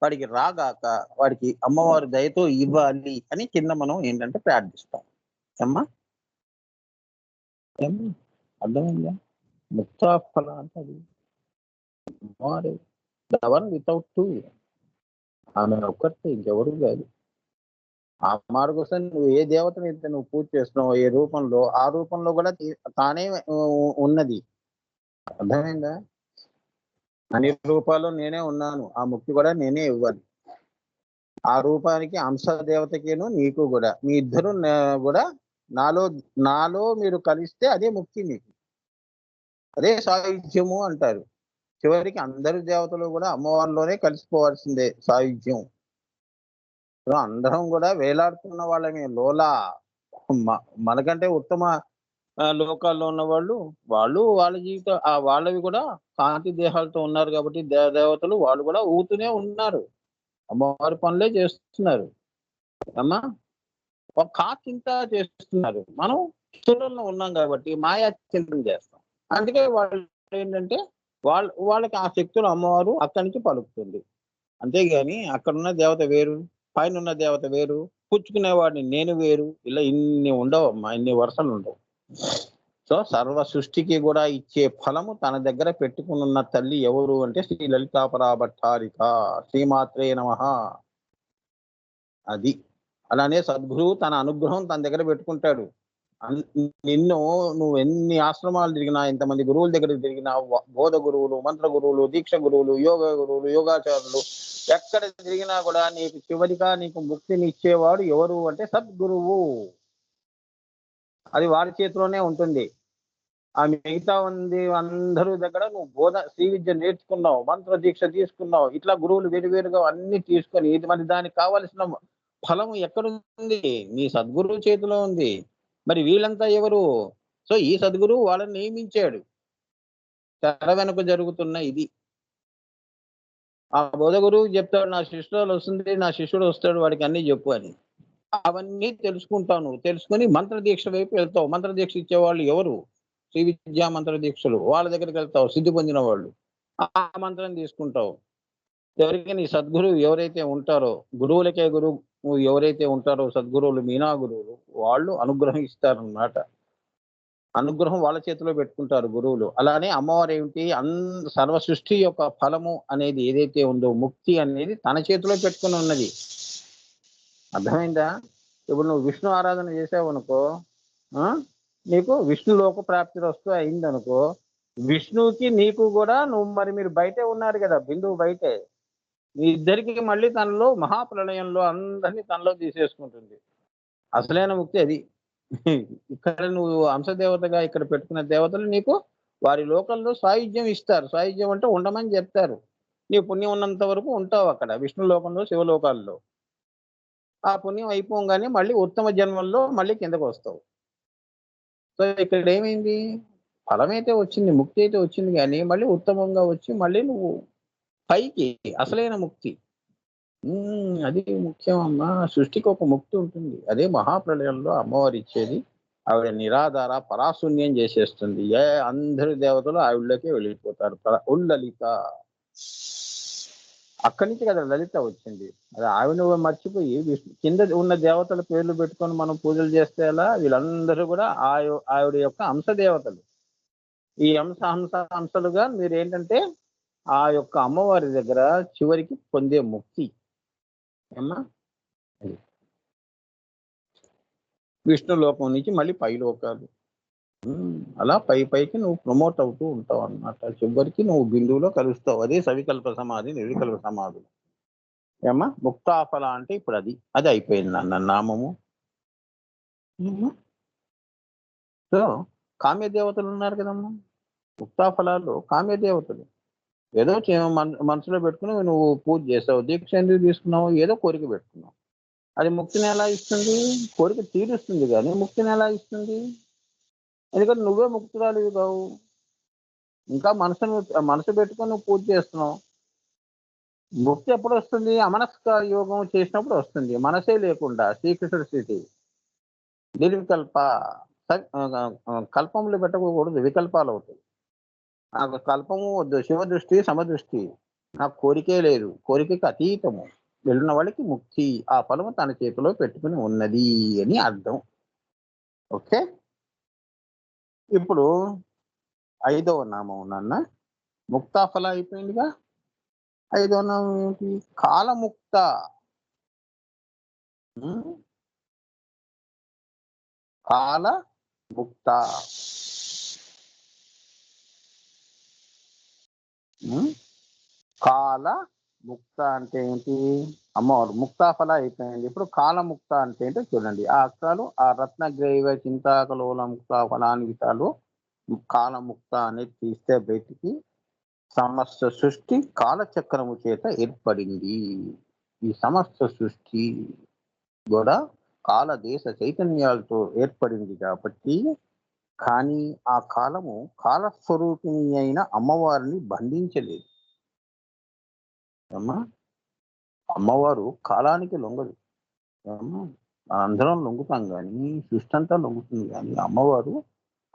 వాడికి రాగాక, వాడికి అమ్మవారి దయతో ఇవ్వాలి అని కింద మనం ఏంటంటే ప్రార్థిస్తాం అమ్మా. అర్థమైందా? ముక్తా ఫల అంటే అది అమ్మవారి దవన్ వితౌట్ టూ, ఆమె ఒక్కటే, ఇంకెవరు కాదు. ఆ అమ్మవారి కోసం నువ్వు ఏ దేవతను అయితే నువ్వు పూజ చేస్తున్నావు ఏ రూపంలో, ఆ రూపంలో కూడా తానే ఉన్నది, అర్థమైందా? అన్ని రూపాల్లో నేనే ఉన్నాను, ఆ ముక్తి కూడా నేనే ఇవ్వాలి. ఆ రూపానికి అంశ దేవతకేను నీకు కూడా, మీ ఇద్దరు కూడా నాలో మీరు కలిస్తే అదే ముక్తి మీకు, అదే సాయుధ్యము అంటారు. చివరికి అందరు దేవతలు కూడా అమ్మవారిలోనే కలిసిపోవాల్సిందే సాయుధ్యం. అందరం కూడా వేలాడుతున్న వాళ్ళమే లోలా. మనకంటే ఉత్తమ లోకాల్లో ఉన్న వాళ్ళు వాళ్ళ జీవితం వాళ్ళవి కూడా కాంతి దేహాలతో ఉన్నారు కాబట్టి దేవతలు వాళ్ళు కూడా ఊతూనే ఉన్నారు, అమ్మవారి పనులే చేస్తున్నారు అమ్మా. ఒక కాచింత చేస్తున్నారు, మనం స్థూలంలో ఉన్నాం కాబట్టి మాయా చింతన చేస్తాం. అందుకే వాళ్ళు ఏంటంటే వాళ్ళకి ఆ శక్తులు అమ్మవారు అక్కడి నుంచి పలుకుతుంది. అంతేగాని అక్కడున్న దేవత వేరు, పైనున్న దేవత వేరు, పుచ్చుకునేవాడిని నేను వేరు. ఇలా ఇన్ని ఉండవమ్మా. ఇన్ని వరుసలుండవు. సో, సర్వ సృష్టికి గూడా ఇచ్చే ఫలము తన దగ్గర పెట్టుకొనున్న తల్లి ఎవరు అంటే శ్రీ లలితాపరా భట్టారిక. శ్రీమాత్రే నమః. అది. అలానే సద్గురువు తన అనుగ్రహం తన దగ్గర పెట్టుకుంటాడు. అన్ నిన్ను నువ్వెన్ని ఆశ్రమాలు తిరిగినా, ఎంతమంది గురువుల దగ్గరికి తిరిగినా, బోధ గురువులు, మంత్ర గురువులు, దీక్ష గురువులు, యోగ గురువులు, యోగాచారులు ఎక్కడ తిరిగినా కూడా నీకు చివరిగా నీకు ముక్తినిచ్చేవాడు ఎవరు అంటే సద్గురువు. అది వారి చేతిలోనే ఉంటుంది. ఆ మిగతా ఉంది అందరూ దగ్గర నువ్వు శ్రీ విద్య నేర్చుకున్నావు, మంత్ర దీక్ష తీసుకున్నావు. ఇట్లా గురువులు వేరువేరుగా అన్ని తీసుకొని ఇది మరి దానికి కావలసిన ఫలం ఎక్కడుంది? నీ సద్గురువు చేతిలో ఉంది. మరి వీళ్ళంతా ఎవరు? సో, ఈ సద్గురువు వాళ్ళని నియమించాడు. తెర వెనుక జరుగుతున్న ఇది. ఆ బోధ గురువు చెప్తాడు, నా శిష్యురాలు వస్తుంది, నా శిష్యుడు వస్తాడు, వాడికి అన్నీ చెప్పు అని. అవన్నీ తెలుసుకుంటావు నువ్వు. తెలుసుకొని మంత్ర దీక్ష వైపు వెళ్తావు. మంత్ర దీక్ష ఇచ్చేవాళ్ళు ఎవరు? శ్రీ విద్యా మంత్ర దీక్షలు. వాళ్ళ దగ్గరికి వెళ్తావు, సిద్ధి పొందిన వాళ్ళు. ఆ మంత్రం తీసుకుంటావు. ఎవరికి నీ సద్గురువు ఎవరైతే ఉంటారో, గురువులకే గురువు ఎవరైతే ఉంటారో సద్గురువులు, మీనా గురువులు, వాళ్ళు అనుగ్రహం ఇస్తారన్నమాట. అనుగ్రహం వాళ్ళ చేతిలో పెట్టుకుంటారు గురువులు. అలానే అమ్మవారు ఏమిటి సర్వ సృష్టి యొక్క ఫలము అనేది ఏదైతే ఉందో, ముక్తి అనేది తన చేతిలో పెట్టుకొని ఉన్నది. అర్థమైందా? ఇప్పుడు నువ్వు విష్ణు ఆరాధన చేసావనుకో, నీకు విష్ణు లోక ప్రాప్తి వస్తూ అయిందనుకో, విష్ణువుకి నీకు కూడా మీరు బయటే ఉన్నారు కదా, బిందువు బయటే. మీ ఇద్దరికి మళ్ళీ తనలో మహాప్రళయంలో అందరినీ తనలో తీసేసుకుంటుంది. అసలైన ముక్తి అది. ఇక్కడ నువ్వు అంశదేవతగా ఇక్కడ పెట్టుకున్న దేవతలు నీకు వారి లోకంలో సాయుధ్యం ఇస్తారు. సాయుధ్యం అంటే ఉండమని చెప్తారు. నీ పుణ్యం ఉన్నంత వరకు ఉంటావు అక్కడ విష్ణు లోకంలో, శివలోకాల్లో. ఆ పుణ్యం అయిపోగానే మళ్ళీ ఉత్తమ జన్మల్లో మళ్ళీ కిందకు వస్తావు. సో, ఇక్కడ ఏమైంది? ఫలమైతే వచ్చింది, ముక్తి అయితే వచ్చింది కానీ మళ్ళీ ఉత్తమంగా వచ్చి మళ్ళీ నువ్వు పైకి అసలైన ముక్తి. అది ముఖ్యం అమ్మా. సృష్టికి ఒక ముక్తి ఉంటుంది. అదే మహాప్రళయంలో అమ్మవారు ఇచ్చేది. ఆవిడ నిరాధార పరాశూన్యం చేసేస్తుంది. అందరి దేవతలు ఆవిడలోకే వెళ్ళిపోతారు. ఉల్లలిత. అక్కడి నుంచి కదా లలిత వచ్చింది. అది ఆవిడ మర్చిపోయి కింద ఉన్న దేవతల పేర్లు పెట్టుకొని మనం పూజలు చేస్తే ఎలా? వీళ్ళందరూ కూడా ఆవిడ యొక్క అంశ దేవతలు. ఈ అంశలుగా మీరేంటంటే ఆ యొక్క అమ్మవారి దగ్గర చివరికి పొందే ముక్తి ఏమ్మా, విష్ణు లోకం నుంచి మళ్ళీ పై లోకాలు. అలా పైకి నువ్వు ప్రమోట్ అవుతూ ఉంటావు అన్నమాట. చివరికి నువ్వు బిందువులో కలుస్తావు. అదే సవికల్ప సమాధి, నిర్వికల్ప సమాధి. ఏమ్మా, ముక్తాఫల అంటే ఇప్పుడు అది అయిపోయింది నాన్న నామము. సో, కామ్య దేవతలు ఉన్నారు కదమ్మా. ముక్తాఫలాలు కామ్య దేవతలు. ఏదో మనసులో పెట్టుకుని నువ్వు పూజ చేసావు, దీక్ష ఎందుకు తీసుకున్నావు? ఏదో కోరిక పెట్టుకున్నావు. అది ముక్తిని ఎలా ఇస్తుంది? కోరిక తీరుస్తుంది కానీ ముక్తిని ఎలా ఇస్తుంది? ఎందుకంటే నువ్వే ముక్తురాలివి కావు. ఇంకా మనసు పెట్టుకొని నువ్వు పూజ చేస్తున్నావు. ముక్తి ఎప్పుడు వస్తుంది? అమనస్క యోగం చేసినప్పుడు వస్తుంది. మనసే లేకుండా శ్రీకృష్ణుడి స్థితి. నిర్వికల్ప. కల్పములు పెట్టకూడదు, వికల్పాలు అవుతాయి. నాకు కల్పము వద్దు, శివదృష్టి సమదృష్టి. నాకు కోరికే లేదు, కోరికకి అతీతము. వెళ్ళిన వాళ్ళకి ముక్తి ఆ ఫలము తన చేతిలో పెట్టుకుని ఉన్నది అని అర్థం. ఓకే, ఇప్పుడు 5వ నామం నాన్న. ముక్తాఫల అయిపోయిందిగా. 5వ నామం ఏంటి? కాలముక్త. కాలముక్త. కాలముక్త అంటే ఏంటి? అమ్మవారు ముక్తాఫల అయిపోయింది. ఇప్పుడు కాలముక్త అంటే ఏంటో చూడండి. ఆ అక్షరాలు ఆ రత్నగ్రైవ చింతాకలోల ముక్తాఫలాన్వితాలు కాలముక్త అనేది తీస్తే బయటికి సమస్త సృష్టి కాలచక్రము చేత ఏర్పడింది. ఈ సమస్త సృష్టి కూడా కాల దేశ చైతన్యాలతో ఏర్పడింది కాబట్టి, కానీ ఆ కాలము కాలస్వరూపిణి అయిన అమ్మవారిని బంధించలేదు. అమ్మా, అమ్మవారు కాలానికి లొంగదు. అందరం లొంగుతాం కానీ సృష్టి అంతా లొంగుతుంది కానీ అమ్మవారు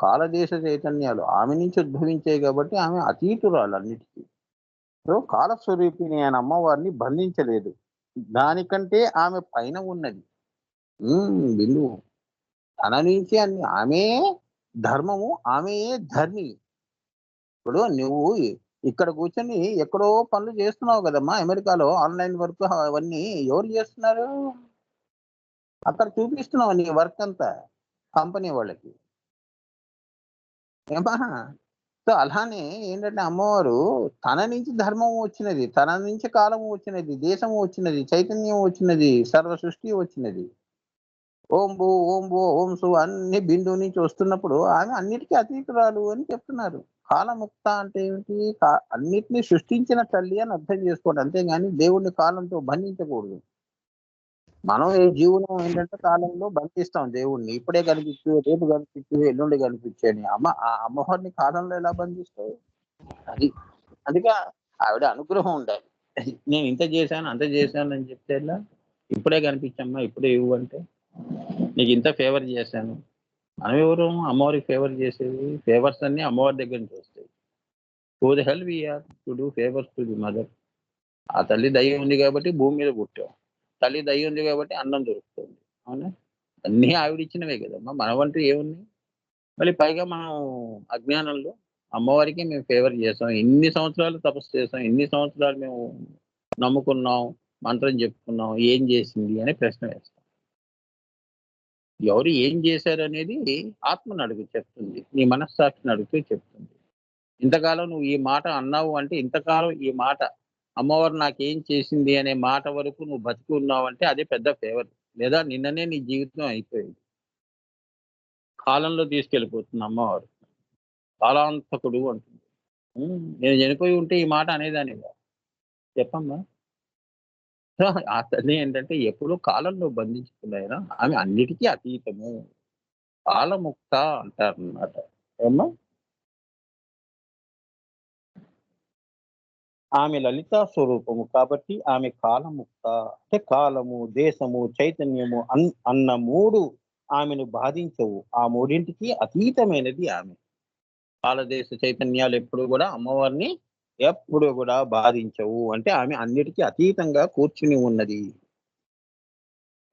కాలదేశ చైతన్యాలు ఆమె నుంచి ఉద్భవించాయి కాబట్టి ఆమె అతీతురాలు అన్నిటికీ. సో కాలస్వరూపిణి అయిన అమ్మవారిని బంధించలేదు. దానికంటే ఆమె పైన ఉన్నది. బిందువు. తన నుంచి అన్ని ఆమె ధర్మము, ఆమెయే ధర్మి. ఇప్పుడు నువ్వు ఇక్కడ కూర్చొని ఎక్కడో పనులు చేస్తున్నావు కదమ్మా! అమెరికాలో ఆన్‌లైన్ వర్క్ అవన్నీ ఎవరు చేస్తున్నారు? అక్కడ చూపిస్తున్నావు నీ వర్క్ అంతా కంపెనీ వాళ్ళకి. ఏమ్మా! సో అలానే ఏంటంటే అమ్మవారు తన నుంచి ధర్మం వచ్చినది, తన నుంచి కాలము వచ్చినది, దేశము వచ్చినది, చైతన్యం వచ్చినది, సర్వ సృష్టి వచ్చినది. ఓం భూ, ఓం భూ, ఓం సు అన్ని బిందువు నుంచి వస్తున్నప్పుడు ఆమె అన్నిటికీ అతీతురాలు అని చెప్తున్నారు. కాలముక్త అంటే ఏమిటి? అన్నిటిని సృష్టించిన తల్లి అని అర్థం చేసుకోండి. అంతేగాని దేవుడిని కాలంతో బంధించకూడదు. మనం ఈ జీవనం ఏంటంటే కాలంలో బంధిస్తాం దేవుడిని. ఇప్పుడే కనిపించు, రేపు కనిపించు, ఎల్లుండి కనిపించు అని. ఆ అమ్మవారిని కాలంలో ఎలా బంధిస్తావు? అది. అందుకే ఆవిడ అనుగ్రహం ఉండాలి. నేను ఇంత చేశాను, అంత చేశాను అని చెప్తే ఎలా? ఇప్పుడే కనిపించమ్మా, ఇప్పుడే ఇవ్వు అంటే నీకు ఇంత ఫేవర్ చేశాను. మనం ఎవరు అమ్మవారికి ఫేవర్ చేసేది? ఫేవర్స్ అన్నీ అమ్మవారి దగ్గర నుంచి వస్తాయి. Who the hell we are to do favours to the mother. ఆ తల్లి దయ ఉంది కాబట్టి భూమి మీద పుట్టాం. తల్లి దయ ఉంది కాబట్టి అన్నం దొరుకుతుంది. అవునా? అన్నీ ఆవిడిచ్చినవే కదమ్మా! మనవంటూ ఏమున్నాయి? మళ్ళీ పైగా మనం అజ్ఞానంలో అమ్మవారికి మేము ఫేవర్ చేసాం. ఇన్ని సంవత్సరాలు తపస్సు చేసాం. ఇన్ని సంవత్సరాలు మేము నమ్ముకున్నాం, మంత్రం చెప్పుకున్నాం. ఏం చేసింది అని ప్రశ్న వేస్తాం. ఎవరు ఏం చేశారనేది ఆత్మను అడుగు చెప్తుంది. నీ మనస్సాక్షిని అడిగితే చెప్తుంది. ఇంతకాలం నువ్వు ఈ మాట అన్నావు అంటే ఇంతకాలం ఈ మాట అమ్మవారు నాకేం చేసింది అనే మాట వరకు నువ్వు బతికి ఉన్నావంటే అదే పెద్ద ఫేవర్. లేదా నిన్ననే నీ జీవితం అయిపోయింది. కాలంలో తీసుకెళ్ళిపోతుంది అమ్మవారు. కాలాంతకుడు అంటుంది. నేను చనిపోయి ఉంటే ఈ మాట అనేదానివా? చెప్పమ్మా. సో, ఆ తల్లి ఏంటంటే ఎప్పుడూ కాలంలో బంధించుకున్నాయినా ఆమె అన్నిటికీ అతీతము. కాలముక్త అంటారనమాట. ఏమ్మా? ఆమె లలితా స్వరూపము కాబట్టి ఆమె కాలముక్త. అంటే కాలము, దేశము, చైతన్యము అన్న 3 ఆమెను బాధించవు. ఆ మూడింటికి అతీతమైనది ఆమె. కాలదేశ చైతన్యాలు ఎప్పుడు కూడా అమ్మవారిని ఎప్పుడు కూడా బాధించవు. అంటే ఆమె అన్నిటికీ అతీతంగా కూర్చుని ఉన్నది.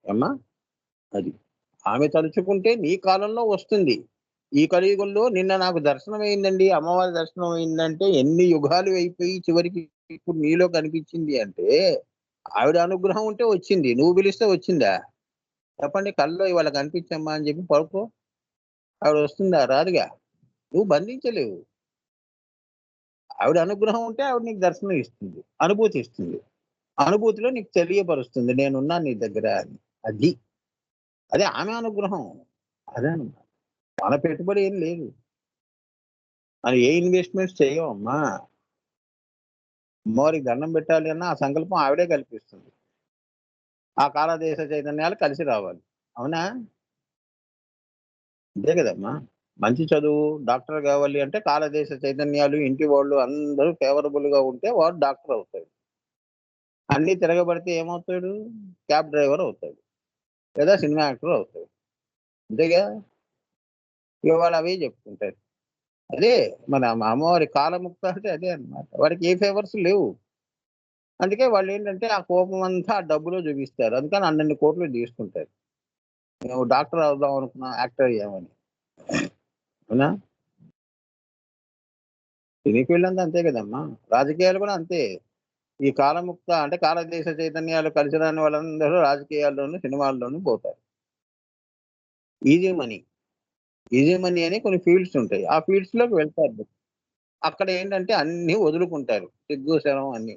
ఏమ్మా? అది. ఆమె తలుచుకుంటే నీ కాలంలో వస్తుంది. ఈ కలియుగంలో నిన్న నాకు దర్శనమైందండి, అమ్మవారి దర్శనం అయిందంటే ఎన్ని యుగాలు అయిపోయి చివరికి ఇప్పుడు నీలో కనిపించింది అంటే ఆవిడ అనుగ్రహం ఉంటే వచ్చింది. నువ్వు పిలిస్తే వచ్చిందా? చెప్పండి. కల్లో ఇవాళ కనిపించమ్మా అని చెప్పి పడుకో. ఆవిడ వస్తుందా? రాదుగా. నువ్వు బంధించలేవు. ఆవిడ అనుగ్రహం ఉంటే ఆవిడ నీకు దర్శనం ఇస్తుంది. అనుభూతి ఇస్తుంది. అనుభూతిలో నీకు తెలియపరుస్తుంది నేనున్నాను నీ దగ్గర అని. అది. అదే ఆమె అనుగ్రహం. అదనమాట. మన పెట్టుబడి ఏం లేదు. మనం ఏ ఇన్వెస్ట్‌మెంట్స్ చెయ్యమమ్మా. అమ్మవారికి దండం పెట్టాలి అన్నా ఆ సంకల్పం ఆవిడే కల్పిస్తుంది. ఆ కాలదేశ చైతన్యాలు కలిసి రావాలి. అవునా? అంతే కదమ్మా! మంచి చదువు, డాక్టర్ కావాలి అంటే కాలదేశ చైతన్యాలు, ఇంటి వాళ్ళు అందరూ ఫేవరబుల్‌గా ఉంటే వాడు డాక్టర్ అవుతాడు. అన్నీ తిరగబడితే ఏమవుతాడు? క్యాబ్ డ్రైవర్ అవుతాడు. లేదా సినిమా యాక్టర్ అవుతాడు. అంతేగా? ఇవాళ అవే చెప్పుకుంటారు. అదే మన అమ్మవారి కాలముక్త అంటే అదే అన్నమాట. వాడికి ఏ ఫేవర్స్ లేవు. అందుకే వాళ్ళేంటంటే ఆ కోపం అంతా ఆ డబ్బులో చూపిస్తారు. అందుకని అన్నన్ని కోట్లు తీసుకుంటారు. నువ్వు డాక్టర్ అవుదాం అనుకున్నావు, యాక్టర్ అయ్యావని. అవునా? సినీ ఫీల్డ్ అంతా అంతే కదమ్మా! రాజకీయాలు కూడా అంతే. ఈ కాలముక్త అంటే కాలదేశ చైతన్యాలు కలిసి రాని వాళ్ళందరూ రాజకీయాల్లోను, సినిమాల్లోను పోతారు. Easy money. ఈజీ మనీ అని కొన్ని ఫీల్డ్స్ ఉంటాయి. ఆ ఫీల్డ్స్‌లోకి వెళ్తారు. అక్కడ ఏంటంటే అన్నీ వదులుకుంటారు. సిగ్గు, శరం అన్నీ.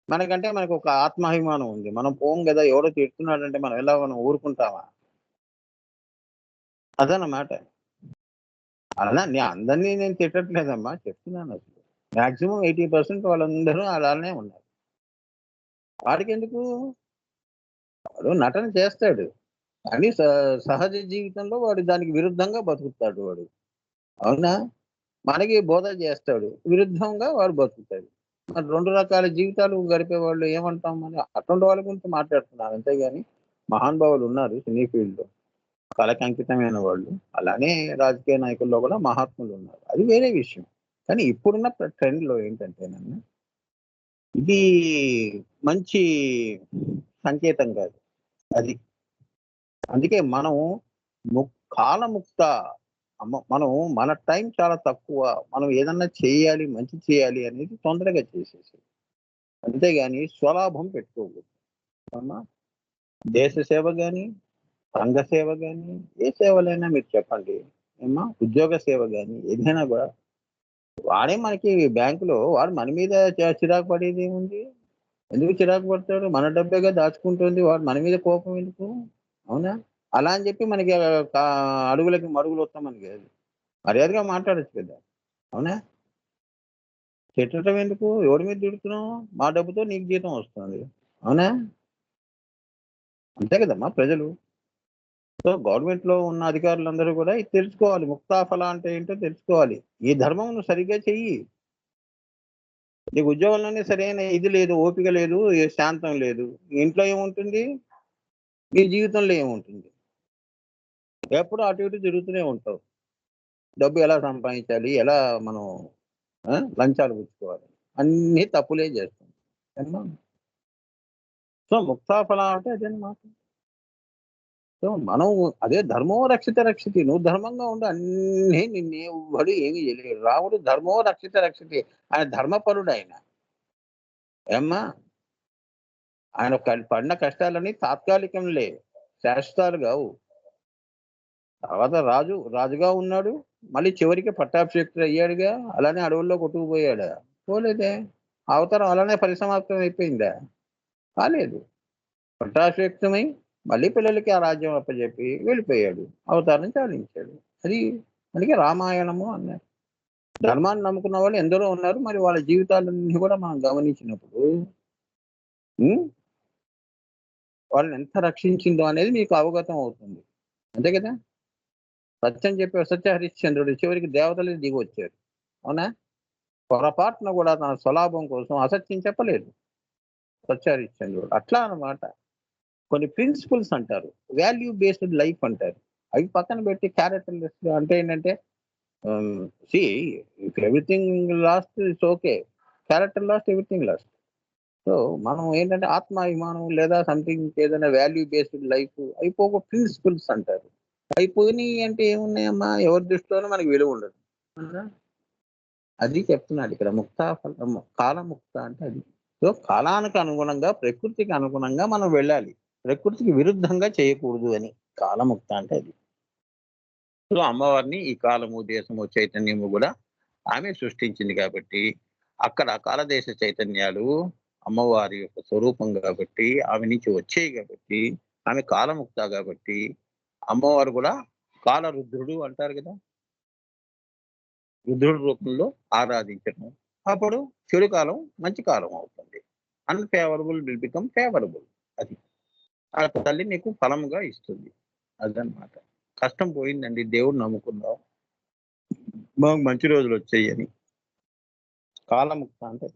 మనకంటే మనకొక ఆత్మాభిమానం ఉంది. మనం పోము గదా! ఎవడో తిడుతున్నాడంటే మనం ఊరుకుంటామా? అదన్నమాట. అలా అందరిని నేను తిట్టట్లేదమ్మా. చెప్తున్నానసలు. మాక్సిమం 80% వాళ్ళందరూ అలానే ఉన్నారు. వాడికెందుకు? వాడు నటన చేస్తాడు. కానీ సహజ జీవితంలో వాడు దానికి విరుద్ధంగా బతుకుతాడు వాడు. అవునా? మనకి బోధ చేస్తాడు. విరుద్ధంగా వాడు బతుకుతాడు. మరి 2 రకాల జీవితాలు గడిపేవాళ్ళు ఏమంటాం మరి? అటువంటి వాళ్ళ గురించి మాట్లాడుతున్నాను. అంతేగాని మహానుభావులున్నారు సినీ ఫీల్డ్‌లో. కళకి అంకితమైన వాళ్ళు. అలానే రాజకీయ నాయకుల్లో కూడా మహాత్ములు ఉన్నారు. అది వేరే విషయం. కానీ ఇప్పుడున్న ట్రెండ్‌లో ఏంటంటేనన్న, ఇది మంచి సంకేతం కాదు. అది. అందుకే మనం కాలముక్త మనం మన టైం చాలా తక్కువ. మనం ఏదన్నా చేయాలి, మంచి చేయాలి అనేది తొందరగా చేసేసేయాలి. అంతేగాని స్వలాభం పెట్టుకోకూడదు. అమ్మా! దేశ సేవ గాని, సంఘ సేవ గాని, ఏ సేవలైనా మీరు చెప్పండి. ఏమ్మా! ఉద్యోగ సేవ గాని ఏదైనా కూడా వాడే మనకి బ్యాంకులో వాడు మన మీద చిరాకు పడేదేముంది? ఎందుకు చిరాకు పడతాడు? మన డబ్బేగా దాచుకుంటుంది. వాడు మన మీద కోపం ఎందుకు? అవునా? అలా అని చెప్పి మనకి అడుగులకి మడుగులొత్తామని కాదు. మర్యాదగా మాట్లాడొచ్చు కదా! అవునా? తిట్టడం ఎందుకు? ఎవరి మీద తిడుతున్నావు? మా డబ్బుతో నీకు జీతం వస్తుంది. అవునా? అంతే కదమ్మా ప్రజలు. సో, గవర్నమెంట్‌లో ఉన్న అధికారులందరూ కూడా ఇది తెలుసుకోవాలి. ముక్తాఫల అంటే ఏంటో తెలుసుకోవాలి. ఈ ధర్మం నువ్వు సరిగ్గా చెయ్యి. నీకు ఉద్యోగంలోనే సరైన ఇది లేదు, ఓపిక లేదు, శాంతం లేదు. ఇంట్లో ఏముంటుంది? నీ జీవితంలో ఏముంటుంది? ఎప్పుడు అటు ఇటు తిరుగుతూనే ఉంటావు. డబ్బు ఎలా సంపాదించాలి? ఎలా మనం లంచాలు పుచ్చుకోవాలి? అన్నీ తప్పులే చేస్తాం. ఏమ్మా! సో, ముక్తాఫల అంటే అదనమాట. సో, మనం అదే ధర్మో రక్షిత రక్షితి. నువ్వు ధర్మంగా ఉండు అన్నీ నిన్నెవ్వడు ఏమి చేయలేడు. రాముడు ధర్మో రక్షిత రక్షితి. ఆయన ధర్మపరుడాయన. ఏమ్మా! ఆయన పడిన కష్టాలన్నీ తాత్కాలికంలే. శాశ్వతాలు గావు. తర్వాత రాజుగా ఉన్నాడు. మళ్ళీ చివరికి పట్టాభిషిక్తుడు అయ్యాడుగా. అలానే అడవుల్లో కొట్టుకుపోయాడా? పోలేదే. అవతారం అలానే పరిసమాప్తం అయిపోయిందా? కాలేదు. పట్టాభిషిక్తమై మళ్ళీ పిల్లలకి ఆ రాజ్యం అప్పజెప్పి వెళ్ళిపోయాడు. అవతారం చాలించాడు. అది అందుకే రామాయణము అన్నారు. ధర్మాన్ని నమ్ముకున్న వాళ్ళు ఎందరో ఉన్నారు. మరి వాళ్ళ జీవితాలన్నీ కూడా మనం గమనించినప్పుడు హ్మ్. వాళ్ళని ఎంత రక్షించిందో అనేది మీకు అవగతం అవుతుంది. అంతే కదా! సత్యం చెప్పే సత్య హరిశ్చంద్రుడు చివరికి దేవతలే దిగొచ్చారు. అవునా? పొరపాటున కూడా తన స్వలాభం కోసం అసత్యం చెప్పలేదు సత్య హరిశ్చంద్రుడు. అట్లా అన్నమాట. కొన్ని ప్రిన్సిపల్స్ అంటారు. వాల్యూ బేస్డ్ లైఫ్ అంటారు. అవి పక్కన పెట్టి క్యారెక్టర్‌లెస్‌గా అంటే ఏంటంటే see if everything lost it's okay. Character lost everything lost. So, మనం ఏంటంటే ఆత్మాభిమానం లేదా సంథింగ్ ఏదైనా వాల్యూ బేస్డ్ లైఫ్ అవి ప్రిన్సిపల్స్ అంటారు. అవి పోయినయి అంటే ఏమున్నాయమ్మా? ఎవరి దృష్టిలోనూ మనకు విలువ ఉండదు. అవునా? అది చెప్తున్నాడు ఇక్కడ కాలముక్త అంటే అది. సో, కాలానికి అనుగుణంగా, ప్రకృతికి అనుగుణంగా మనం వెళ్ళాలి. ప్రకృతికి విరుద్ధంగా చేయకూడదు అని. కాలముక్త అంటే అది. సో, అమ్మవారిని ఈ కాలము, దేశము, చైతన్యము గూడా ఆమె సృష్టించింది కాబట్టి, అక్కడ కాలదేశ చైతన్యాలు అమ్మవారి యొక్క స్వరూపం గాబట్టి, ఆమె నుంచి వచ్చేయి గాబట్టి, ఆమె కాలముక్త గాబట్టి, అమ్మవారు గూడా కాలరుద్రుడు అంటారు గదా! రుద్రుడి రూపంలో ఆరాధించడం. అప్పుడు చెడు కాలం మంచి కాలం అవుతుంది. Unfavourable will become favourable. అది. ఆ తల్లి నీకు ఫలముగా ఇస్తుంది. అదనమాట. కష్టం పోయిందండి. దేవుడిని నమ్ముకున్నాం. మాకు మంచి రోజులొచ్చాయని. కాలముక్త అంటే